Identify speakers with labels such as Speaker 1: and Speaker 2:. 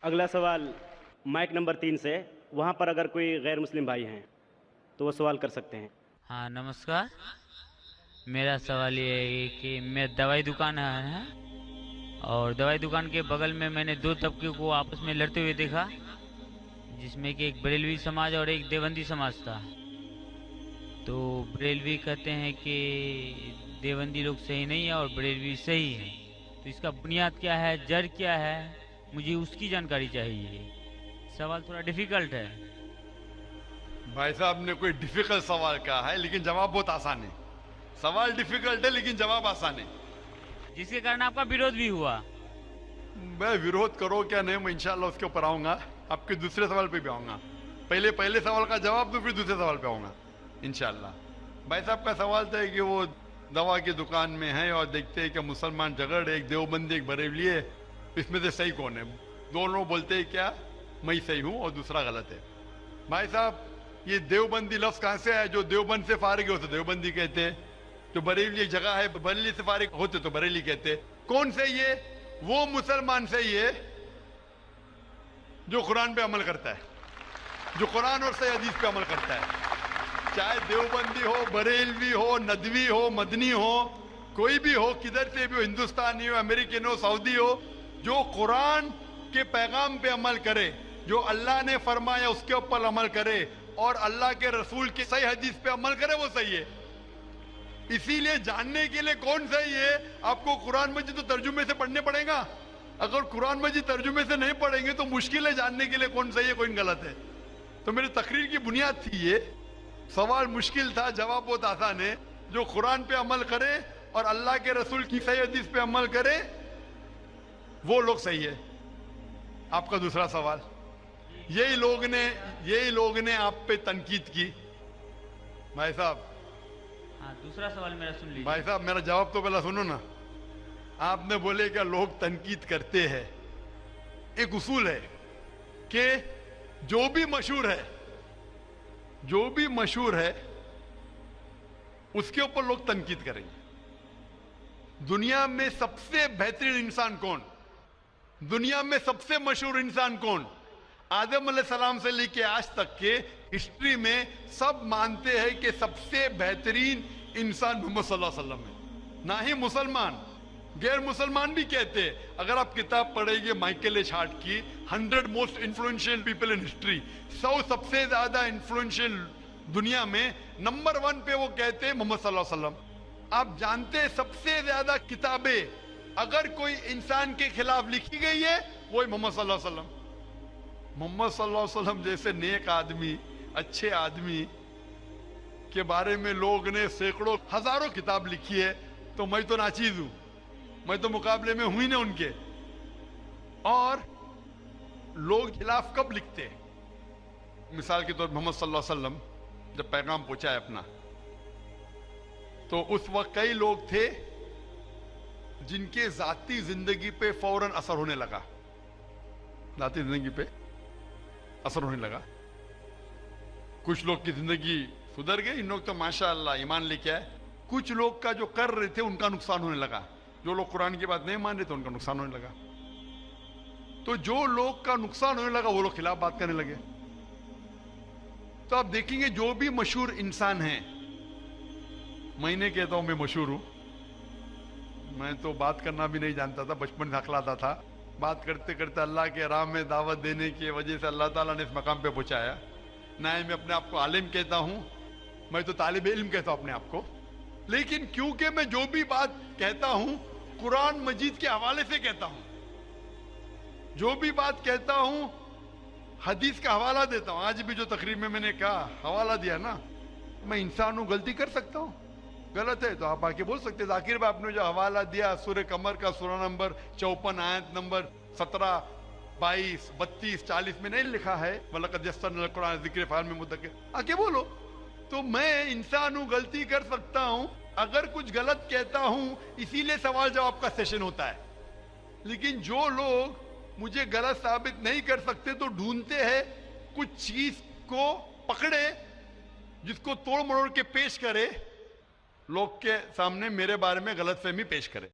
Speaker 1: अगला सवाल mic number 3 से, वहाँ पर अगर कोई गैर मुस्लिम भाई हैं तो वो सवाल कर सकते हैं।
Speaker 2: हाँ नमस्कार। मेरा सवाल ये है कि मैं दवाई दुकान है और दवाई दुकान के बगल में मैंने दो तबके को आपस में लड़ते हुए देखा, जिसमें कि एक बरेलवी समाज और एक देवबंदी समाज था। तो बरेलवी कहते हैं कि देवबंदी लोग सही नहीं है और बरेलवी सही है, तो इसका बुनियाद क्या है, जड़ क्या है, मुझे उसकी जानकारी चाहिए। सवाल थोड़ा डिफिकल्ट है।
Speaker 3: भाई साहब ने कोई डिफिकल्ट सवाल कहा है, लेकिन जवाब बहुत आसान है। सवाल डिफिकल्ट है लेकिन जवाब आसान है,
Speaker 2: जिसके कारण आपका विरोध भी हुआ।
Speaker 3: मैं विरोध करो क्या नहीं, मैं इंशाल्लाह उसके ऊपर आऊंगा, आपके दूसरे सवाल पे भी आऊंगा। पहले सवाल का जवाब दूं, फिर दूसरे सवाल पे आऊंगा इंशाल्लाह। भाई साहब का सवाल था कि वो दवा की दुकान में है और देखते हैं कि मुसलमान झगड़, एक देवबंदी एक बरेलवी है, इसमें से सही कौन है? दोनों बोलते हैं क्या मैं सही हूं और दूसरा गलत है। भाई साहब ये देवबंदी लफ्ज कहां से आया? जो देवबंद से फारिग होते देवबंदी कहते हैं, जो बरेली एक जगह है बरेली से फारिग होते तो बरेली कहते। कौन सही है? वो मुसलमान सही है जो कुरान पे अमल करता है, जो कुरान और सही हदीस पे अमल करता है। चाहे देवबंदी हो, बरेलवी हो, नदवी हो, मदनी हो, कोई भी हो, किधर से भी हो, हिंदुस्तानी हो, अमेरिकन हो, सऊदी हो, जो कुरान के पैगाम पे अमल करे, जो अल्लाह ने फरमाया उसके ऊपर अमल करे और अल्लाह के रसूल की सही हदीस पे अमल करे, वो सही है। इसीलिए जानने के लिए कौन सही है, आपको कुरान मजीद तो तर्जुमे से पढ़ने पड़ेगा। अगर कुरान मजीद तर्जुमे से नहीं पढ़ेंगे तो मुश्किल है जानने के लिए कौन सही है कौन गलत है। तो मेरी तकरीर की बुनियाद थी ये। सवाल मुश्किल था, जवाब बहुत आसान है। जो कुरान पे अमल करे और अल्लाह के रसूल की सही हदीस पे अमल करे वो लोग सही है। आपका दूसरा सवाल, यही लोग ने आप पे तनकीद की। भाई साहब,
Speaker 2: हाँ दूसरा सवाल मेरा सुन लीजिए।
Speaker 3: भाई साहब मेरा जवाब तो पहला सुनो ना। आपने बोले क्या लोग तनकीद करते हैं। एक उसूल है कि जो भी मशहूर है उसके ऊपर लोग तनकीद करेंगे। दुनिया में सबसे बेहतरीन इंसान कौन, दुनिया में सबसे मशहूर इंसान कौन? आदम अलैहिस्सलाम से लेके आज तक के हिस्ट्री में सब मानते हैं कि सबसे बेहतरीन इंसान मोहम्मद सल्लल्लाहु अलैहि वसल्लम है। ना ही मुसलमान, गैर मुसलमान भी कहते हैं। अगर आप किताब पढ़ेंगे माइकल एच हार्ट की 100 most influential people in history, 100 सबसे ज्यादा इन्फ्लुएंशियल दुनिया में, नंबर 1 पे वो कहते हैं मोहम्मद सल्लल्लाहु अलैहि वसल्लम। आप जानते हैं सबसे ज्यादा किताबें अगर कोई इंसान के खिलाफ लिखी गई है वो मोहम्मद सल्लल्लाहु अलैहि वसल्लम। मोहम्मद सल्लल्लाहु अलैहि वसल्लम जैसे नेक आदमी, अच्छे आदमी के बारे में लोग ने सैकड़ों हजारों किताब लिखी है। तो मैं तो नाचीज हूं, मैं तो मुकाबले में हुई ना उनके। और लोग खिलाफ कब लिखते हैं? मिसाल के तौर पर मोहम्मद सल्लल्लाहु अलैहि वसल्लम जब पैगाम पहुंचा है अपना, तो उस वक्त कई लोग थे जिनके जाती जिंदगी पे फौरन असर होने लगा, जाती जिंदगी पे असर होने लगा। कुछ लोग की जिंदगी सुधर गई, इन लोग तो माशाअल्लाह ईमान लेके आए। कुछ लोग का जो कर रहे थे उनका नुकसान होने लगा, जो लोग कुरान की बात नहीं मान रहे थे उनका नुकसान होने लगा। तो जो लोग का नुकसान होने लगा वो लोग खिलाफ बात करने लगे। तो आप देखेंगे जो भी मशहूर इंसान है, मैं नहीं कहता हूं मैं मशहूर हूं, मैं तो बात करना भी नहीं जानता था, बचपन से हकलाता था। बात करते करते अल्लाह के राह में दावत देने की वजह से अल्लाह ताला ने इस मकाम पे पहुंचाया। ना ही मैं अपने आप को आलिम कहता हूं, मैं तो तालिब इल्म कहता हूं अपने आप को। लेकिन क्योंकि मैं जो भी बात कहता हूं कुरान मजीद के हवाले से कहता हूं, जो भी बात कहता हूं हदीस का हवाला देता हूं। आज भी जो तकरीर में मैंने कहा हवाला दिया ना, मैं इंसान हूं, गलती कर सकता हूं, गलत है तो आप आके बोल सकते हैं। जाकिर भाई आपने जो हवाला दिया सूरह कमर का सूरा नंबर 54 आयत नंबर 17, 22, 32, 40 में नहीं लिखा है वलक़द यस्सरनल कुरान ज़िक्र फ़हल मिन मुद्दकिर, आके बोलो। तो मैं इंसान हूं, गलती कर सकता हूं, अगर कुछ गलत कहता हूं इसीलिए सवाल जवाब का सेशन होता है। लेकिन जो लोग मुझे गलत साबित नहीं कर सकते तो ढूंढते हैं कुछ चीज को पकड़े जिसको तोड़ मरोड़ के पेश करे, लोग के सामने मेरे बारे में गलतफहमी पेश करे।